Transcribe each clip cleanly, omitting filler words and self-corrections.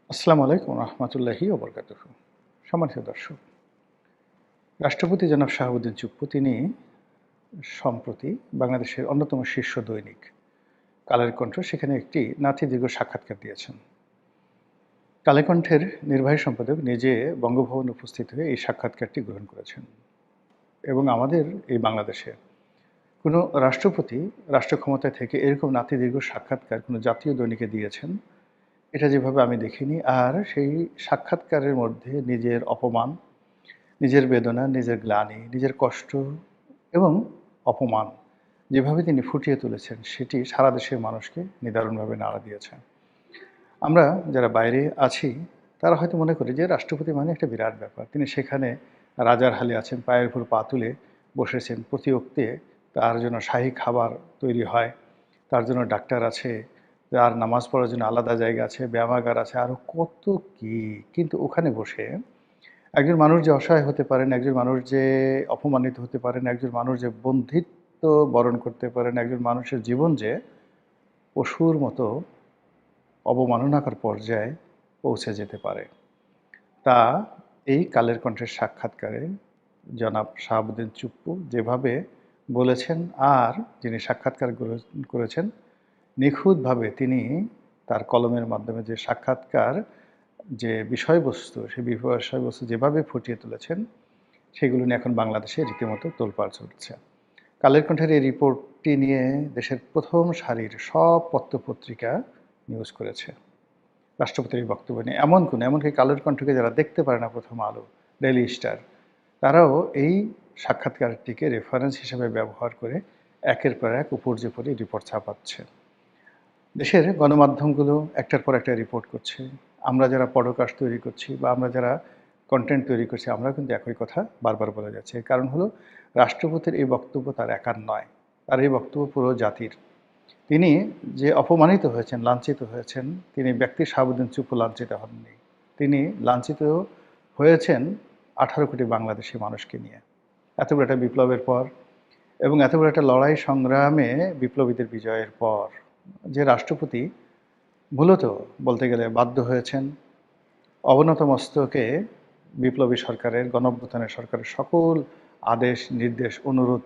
আসসালামু আলাইকুম রহমতুল্লাহি ওবরকাতুহু। সম্মানিত দর্শক, রাষ্ট্রপতি জনাব শাহাবুদ্দিন চুপ্পু তিনি সম্প্রতি বাংলাদেশের অন্যতম শীর্ষ দৈনিক কালের কণ্ঠ সেখানে একটি নাতিদীর্ঘ সাক্ষাৎকার দিয়েছেন। কালের কণ্ঠের নির্বাহী সম্পাদক নিজে বঙ্গভবনে উপস্থিত হয়ে এই সাক্ষাৎকারটি গ্রহণ করেছেন এবং আমাদের এই বাংলাদেশে কোনো রাষ্ট্রপতি রাষ্ট্র ক্ষমতায় থেকে এরকম নাতিদীর্ঘ সাক্ষাৎকার কোনো জাতীয় দৈনিকে দিয়েছেন এটা যেভাবে আমি দেখিনি। আর সেই সাক্ষাৎকারের মধ্যে নিজের অপমান, নিজের বেদনা, নিজের গ্লানি, নিজের কষ্ট এবং অপমান যেভাবে তিনি ফুটিয়ে তুলেছেন সেটি সারা দেশের মানুষকে নিদারুণভাবে নাড়া দিয়েছে। আমরা যারা বাইরে আছি তারা হয়তো মনে করি যে রাষ্ট্রপতি মানে একটা বিরাট ব্যাপার। তিনি সেখানে রাজার হালে আছেন, পায়ের উপর পা তুলে বসেছেন। প্রতি অক্তে তার জন্য শাহী খাবার তৈরি হয়, তার জন্য ডাক্তার আছে, তার নামাজ পড়ার জন্য আলাদা জায়গা আছে, ব্যায়ামাগার আছে, আরও কত কী। কিন্তু ওখানে বসে একজন মানুষ যে অসহায় হতে পারেন, একজন মানুষ যে অপমানিত হতে পারেন, একজন মানুষ যে বন্ধিত্ব বরণ করতে পারেন, একজন মানুষের জীবন যে পশুর মতো অবমাননাকর পর্যায়ে পৌঁছে যেতে পারে, তা এই কালের কণ্ঠের সাক্ষাৎকারে জনাব শাহাবুদ্দিন চুপ্পু যেভাবে বলেছেন, আর যিনি সাক্ষাৎকার গ্রহণ করেছেন নিখুঁতভাবে তিনি তার কলমের মাধ্যমে যে সাক্ষাৎকার যে বিষয়বস্তু, সেই বিষয়বস্তু যেভাবে ফুটিয়ে তুলেছেন সেগুলো নিয়ে এখন বাংলাদেশে রীতিমতো তোলপাড় চলছে। কালের কণ্ঠের এই রিপোর্টটি নিয়ে দেশের প্রথম সারির সব পত্রপত্রিকা নিউজ করেছে রাষ্ট্রপতির এই বক্তব্য নিয়ে। এমনকি কালের কণ্ঠকে যারা দেখতে পারে না, প্রথম আলো, ডেইলি স্টার, তারাও এই সাক্ষাৎকারটিকে রেফারেন্স হিসেবে ব্যবহার করে একের পর এক উপর্যে পরে রিপোর্ট ছাপাচ্ছে। দেশের গণমাধ্যমগুলো একটার পর একটা রিপোর্ট করছে। আমরা যারা পডকাস্ট তৈরি করছি বা আমরা যারা কন্টেন্ট তৈরি করছি, আমরা কিন্তু একই কথা বারবার বলে যাচ্ছি। এর কারণ হলো রাষ্ট্রপতির এই বক্তব্য তার একার নয়, তার এই বক্তব্য পুরো জাতির। তিনি যে অপমানিত হয়েছেন, লাঞ্ছিত হয়েছেন, তিনি ব্যক্তি শাহাবুদ্দিন চুপ্পু লাঞ্ছিত হননি। তিনি লাঞ্ছিত হয়েছেন 18 কোটি বাংলাদেশি মানুষকে নিয়ে। এত বড় একটা বিপ্লবের পর এবং এত বড় একটা লড়াই সংগ্রামে বিপ্লবীদের বিজয়ের পর যে রাষ্ট্রপতি মূলত বলতে গেলে বাধ্য হয়েছেন অবনত মস্তকে বিপ্লবী সরকারের, গণঅভ্যুত্থানের সরকারের সকল আদেশ, নির্দেশ, অনুরোধ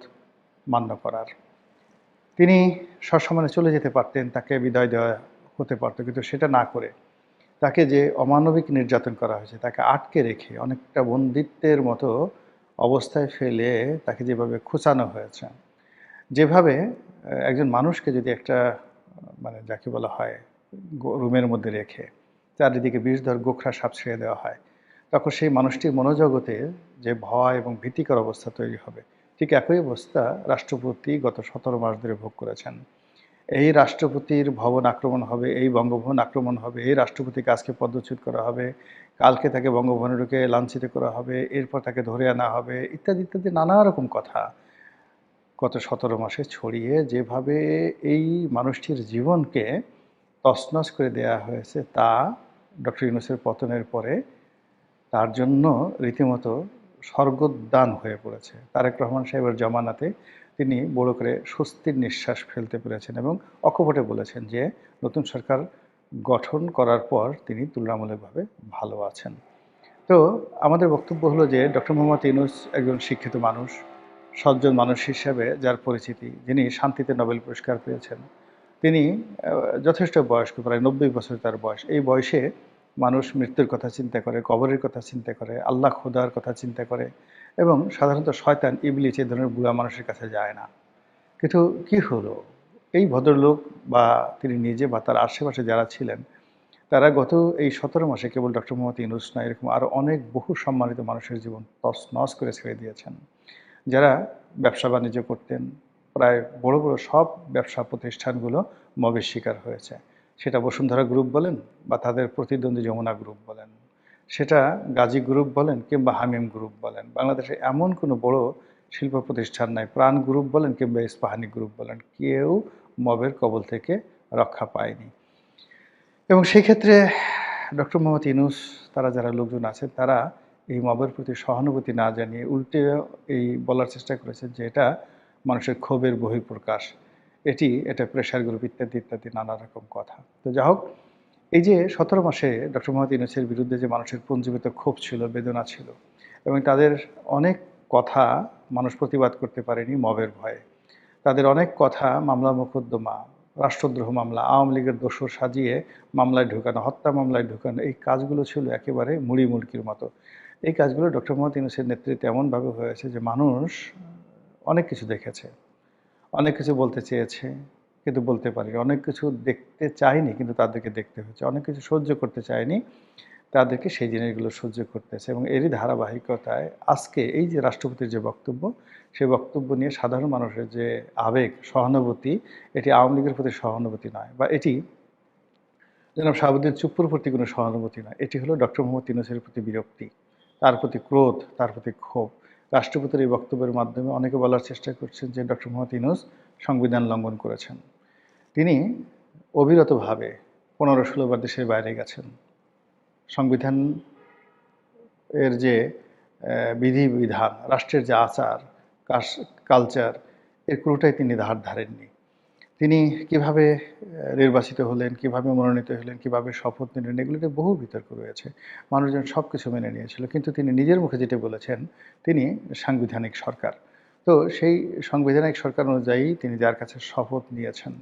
মান্য করার। তিনি সসম্মানে চলে যেতে পারতেন, তাকে বিদায় দেওয়া হতে পারত, কিন্তু সেটা না করে তাকে যে অমানবিক নির্যাতন করা হয়েছে, তাকে আটকে রেখে অনেকটা বন্দিত্বের মতো অবস্থায় ফেলে তাকে যেভাবে খুঁচানো হয়েছে, যেভাবে একজন মানুষকে যদি একটা মানে যাকে বলা হয় রুমের মধ্যে রেখে চারিদিকে বিষধর গোখরা সাপ ছেড়ে দেওয়া হয়, তখন সেই মানুষটির মনোজগতে যে ভয় এবং ভীতিকর অবস্থা তৈরি হবে, ঠিক একই অবস্থা রাষ্ট্রপতি গত 17 মাস ধরে ভোগ করেছেন। এই রাষ্ট্রপতির ভবন আক্রমণ হবে, এই বঙ্গভবন আক্রমণ হবে, এই রাষ্ট্রপতিকে আজকে পদচ্যুত করা হবে, কালকে তাকে বঙ্গভবনে ঢুকে লাঞ্ছিত করা হবে, এরপর তাকে ধরে আনা হবে, ইত্যাদি ইত্যাদি নানা রকম কথা গত 17 মাসে ছড়িয়ে যেভাবে এই মানুষটির জীবনকে তছনছ করে দেয়া হয়েছে, তা ডক্টর ইউনূসের পতনের পরে তার জন্য রীতিমতো স্বর্গোদ্যান হয়ে পড়েছে। তারেক রহমান সাহেবের জমানাতে তিনি বড় করে স্বস্তির নিঃশ্বাস ফেলতে পেরেছেন এবং অকপটে বলেছেন যে নতুন সরকার গঠন করার পর তিনি তুলনামূলকভাবে ভালো আছেন। তো আমাদের বক্তব্য হলো যে ডক্টর মোহাম্মদ ইউনূস একজন শিক্ষিত মানুষ, সজ্জন মানুষ হিসেবে যার পরিচিতি, যিনি শান্তিতে নোবেল পুরস্কার পেয়েছেন, তিনি যথেষ্ট বয়স্ক, প্রায় 90 বছর তার বয়স। এই বয়সে মানুষ মৃত্যুর কথা চিন্তা করে, কবরের কথা চিন্তা করে, আল্লাহ খোদার কথা চিন্তা করে এবং সাধারণত শয়তান, ইবলিস এই ধরনের বুড়া মানুষের কাছে যায় না। কিন্তু কি হলো, এই ভদ্রলোক বা তিনি নিজে বা তার আশেপাশে যারা ছিলেন, তারা গত এই 17 মাসে কেবল ডক্টর মোহাম্মদ ইউনূস নয়, এরকম আরও অনেক বহু সম্মানিত মানুষের জীবন তছনছ করে ছেড়ে দিয়েছেন। যারা ব্যবসা বাণিজ্য করতেন, প্রায় বড় বড় সব ব্যবসা প্রতিষ্ঠানগুলো মবের শিকার হয়েছে। সেটা বসুন্ধরা গ্রুপ বলেন বা তাদের প্রতিদ্বন্দ্বী যমুনা গ্রুপ বলেন, সেটা গাজী গ্রুপ বলেন কিংবা হামিম গ্রুপ বলেন, বাংলাদেশে এমন কোনো বড় শিল্প প্রতিষ্ঠান নাই, প্রাণ গ্রুপ বলেন কিংবা ইস্পাহানি গ্রুপ বলেন, কেউ মবের কবল থেকে রক্ষা পায়নি। এবং সেই ক্ষেত্রে ডক্টর মোহাম্মদ ইউনূস তারা যারা লোকজন আছেন, তারা এই মবের প্রতি সহানুভূতি না জানিয়ে উল্টে এই বলার চেষ্টা করেছেন যে এটা মানুষের ক্ষোভের বহিঃপ্রকাশ, এটা প্রেশার গ্রুপ, ইত্যাদি ইত্যাদি নানা রকম কথা। তো যা হোক, এই যে 17 মাসে ডক্টর মোহাম্মদ ইউনূসের বিরুদ্ধে যে মানুষের পুঞ্জীভূত ক্ষোভ ছিল, বেদনা ছিল এবং তাদের অনেক কথা মানুষ প্রতিবাদ করতে পারেনি মবের ভয়ে। তাদের অনেক কথা মামলা মোকদ্দমা, রাষ্ট্রদ্রোহ মামলা, আওয়ামী লীগের দোসর সাজিয়ে মামলায় ঢোকানো, হত্যা মামলায় ঢোকানো, এই কাজগুলো ছিল একেবারে মুড়ি মুড়কির মতো। এই কাজগুলো ডক্টর মোহাম্মদ ইউনূসের নেতৃত্বে এমনভাবে হয়েছে যে মানুষ অনেক কিছু দেখেছে, অনেক কিছু বলতে চেয়েছে কিন্তু বলতে পারেনি, অনেক কিছু দেখতে চায়নি কিন্তু তাদেরকে দেখতে হয়েছে, অনেক কিছু সহ্য করতে চায়নি তাদেরকে সেই জিনিসগুলো সহ্য করতেছে। এবং এরই ধারাবাহিকতায় আজকে এই যে রাষ্ট্রপতির যে বক্তব্য, সেই বক্তব্য নিয়ে সাধারণ মানুষের যে আবেগ, সহানুভূতি, এটি আওয়ামী লীগের প্রতি সহানুভূতি নয়, বা এটি জনাব শাহাবুদ্দিন চুপ্পুর প্রতি কোনো সহানুভূতি নয়, এটি হলো ডক্টর মোহাম্মদ ইউনূসের প্রতি বিরক্তি, তার প্রতি ক্রোধ, তার প্রতি ক্ষোভ। রাষ্ট্রপতির এই বক্তব্যের মাধ্যমে অনেকে বলার চেষ্টা করছেন যে ডক্টর মোহাম্মদ ইউনূস সংবিধান লঙ্ঘন করেছেন। তিনি অবিরতভাবে 15-16 বার দেশের বাইরে গেছেন। সংবিধান এর যে বিধিবিধান, রাষ্ট্রের যে আচার, কালচার, এর কোনোটাই তিনি ধার ধারেননি। তিনি কিভাবে নির্বাচিত হলেন, কিভাবে মনোনীত হলেন, কিভাবে শপথ নিলেন, এগুলোতে বহু বিতর্ক রয়েছে। মানুষজন সব কিছু মেনে নিয়েছিল। কিন্তু তিনি নিজের মুখে যেটা বলেছেন, তিনি সাংবিধানিক সরকার। তো সেই সাংবিধানিক সরকার অনুযায়ী তিনি যার কাছে শপথ নিয়েছেন,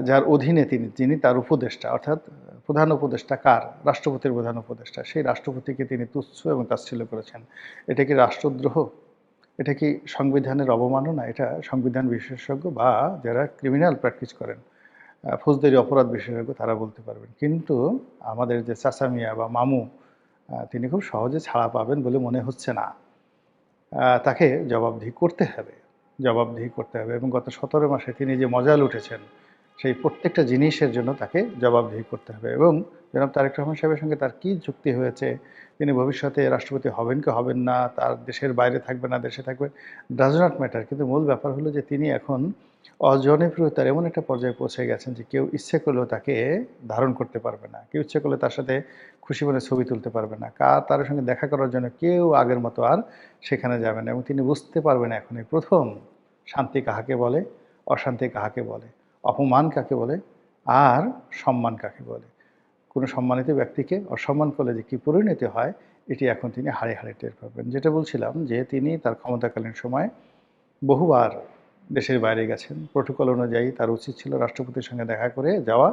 যার অধীনে যিনি তার উপদেষ্টা, অর্থাৎ প্রধান উপদেষ্টা কার? রাষ্ট্রপতির প্রধান উপদেষ্টা। সেই রাষ্ট্রপতিকে তিনি তুচ্ছ এবং তাচ্ছিল্য করেছেন। এটা কি রাষ্ট্রদ্রোহ? এটা কি সংবিধানের অবমাননা? এটা সংবিধান বিশেষজ্ঞ বা যারা ক্রিমিনাল প্র্যাকটিস করেন, ফৌজদারি অপরাধ বিশেষজ্ঞ, তারা বলতে পারবেন। কিন্তু আমাদের যে চাচা মিয়া বা মামু, তিনি খুব সহজে ছাড়া পাবেন বলে মনে হচ্ছে না। তাকে জবাবদিহি করতে হবে, জবাবদিহি করতে হবে। এবং গত 17 মাসে তিনি যে মজা লুটেছেন, সেই প্রত্যেকটা জিনিসের জন্য তাকে জবাবদিহি করতে হবে। এবং জনাব তারেক রহমান সাহেবের সঙ্গে তার কী যুক্তি হয়েছে, তিনি ভবিষ্যতে রাষ্ট্রপতি হবেন কি হবেন না, তার দেশের বাইরে থাকবে না দেশে থাকবে, ডাজ নট ম্যাটার। কিন্তু মূল ব্যাপার হলো যে তিনি এখন অজনপ্রিয়তার এমন একটা পর্যায়ে পৌঁছে গেছেন যে কেউ ইচ্ছে করলেও তাকে ধারণ করতে পারবে না, কেউ ইচ্ছে করলে তার সাথে খুশি মনে ছবি তুলতে পারবে না, তার সঙ্গে দেখা করার জন্য কেউ আগের মতো আর সেখানে যাবে না। এবং তিনি বুঝতে পারবেন এখন এই প্রথম শান্তি কাহাকে বলে, অশান্তি কাহাকে বলে, অপমান কাকে বলে, আর সম্মান কাকে বলে। কোনো সম্মানিত ব্যক্তিকে অসম্মান করলে যে কী পরিণতি হয়, এটি এখন তিনি হাড়ে হাড়ে টের পাবেন। যেটা বলছিলাম যে তিনি তার ক্ষমতাকালীন সময় বহুবার দেশের বাইরে গেছেন। প্রোটোকল অনুযায়ী তার উচিত ছিল রাষ্ট্রপতির সঙ্গে দেখা করে যাওয়া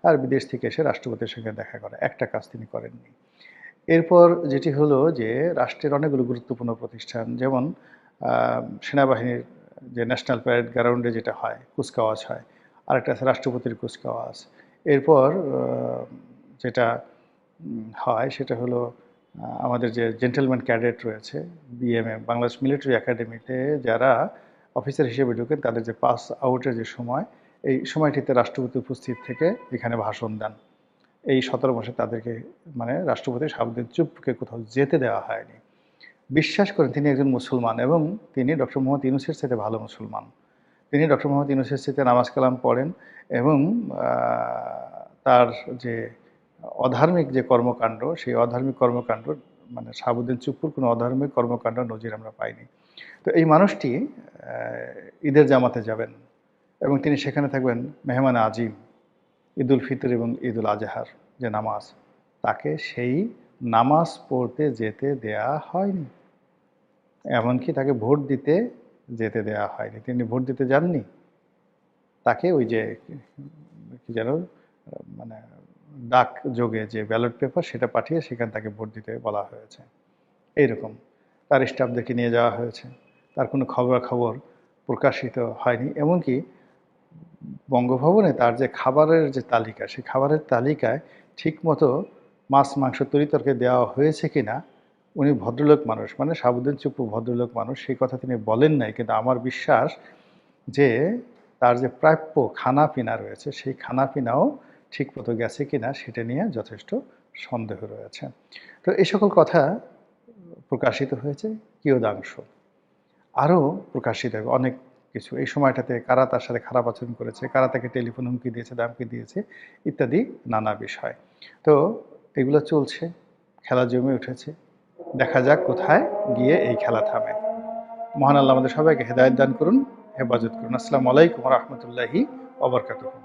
আর বিদেশ থেকে এসে রাষ্ট্রপতির সঙ্গে দেখা করা। একটা কাজ তিনি করেননি। এরপর যেটি হলো যে রাষ্ট্রের অনেকগুলো গুরুত্বপূর্ণ প্রতিষ্ঠান, যেমন সেনাবাহিনীর যে ন্যাশনাল প্যারেড গ্রাউন্ডে যেটা হয়, কুচকাওয়াজ হয়, আরেকটা আছে রাষ্ট্রপতির কুচকাওয়াজ। এরপর যেটা হয় সেটা হলো আমাদের যে জেন্টেলম্যান ক্যাডেট রয়েছে, বিএমএ, বাংলাদেশ মিলিটারি একাডেমিতে যারা অফিসার হিসেবে ঢোকেন, তাদের যে পাস আউটের যে সময়, এই সময়টিতে রাষ্ট্রপতি উপস্থিত থেকে এখানে ভাষণ দেন। এই 17 মাসে তাদেরকে, মানে রাষ্ট্রপতি শাহাবুদ্দিন চুপ্পুকে কোথাও যেতে দেওয়া হয়নি। বিশ্বাস করেন তিনি একজন মুসলমান এবং তিনি ডক্টর মোহাম্মদ ইউনূসের চাইতে ভালো মুসলমান। তিনি ডক্টর মোহাম্মদ ইউনূসের চাইতে নামাজ কালাম পড়েন এবং তার যে অধার্মিক যে কর্মকাণ্ড, সেই অধার্মিক কর্মকাণ্ড, মানে শাহাবুদ্দিন চুপ্পুর কোনো অধার্মিক কর্মকাণ্ড নজির আমরা পাইনি। তো এই মানুষটি ঈদের জামাতে যাবেন এবং তিনি সেখানে থাকবেন মেহমান আজিম, ঈদুল ফিতর এবং ঈদুল আজহার যে নামাজ, তাকে সেই নামাজ পড়তে যেতে দেয়া হয়নি। এমনকি তাকে ভোট দিতে যেতে দেয়া হয়নি। তিনি ভোট দিতে যাননি। তাকে ওই যে কি যেন, মানে ডাক যোগে যে ব্যালট পেপার, সেটা পাঠিয়ে সেখানে তাকে ভোট দিতে বলা হয়েছে। এইরকম তার স্টাফদেরকে নিয়ে যাওয়া হয়েছে। তার কোনো খবরাখবর প্রকাশিত হয়নি। এমনকি বঙ্গভবনে তার যে খাবারের যে তালিকা, সেই খাবারের তালিকায় ঠিকমতো মাছ, মাংস, তরিতরকারি দেওয়া হয়েছে কিনা, উনি ভদ্রলোক মানুষ, মানে শাহাবুদ্দিন চুপ্পু ভদ্রলোক মানুষ, সেই কথা তিনি বলেন নাই। কিন্তু আমার বিশ্বাস যে তার যে প্রাপ্য খানাপিনা রয়েছে, সেই খানাপিনাও ঠিকমতো গেছে কিনা সেটা নিয়ে যথেষ্ট সন্দেহ রয়েছে। তো এই সকল কথা প্রকাশিত হয়েছে কিয়দাংশ, আরও প্রকাশিত হবে অনেক কিছু। এই সময়টাতে কারা তার সাথে খারাপ আচরণ করেছে, কারা তাকে টেলিফোন হুমকি দিয়েছে, দামকি দিয়েছে, ইত্যাদি নানা বিষয়। তো এগুলো চলছে, খেলা জমে উঠেছে। দেখা যাক কোথায় গিয়ে এই খেলা থামে। মহান আল্লাহ আমাদের সবাইকে হেদায়েত দান করুন, হেফাজত করুন। আসসালামু আলাইকুম ওয়া রাহমাতুল্লাহি ওয়া বারাকাতুহু।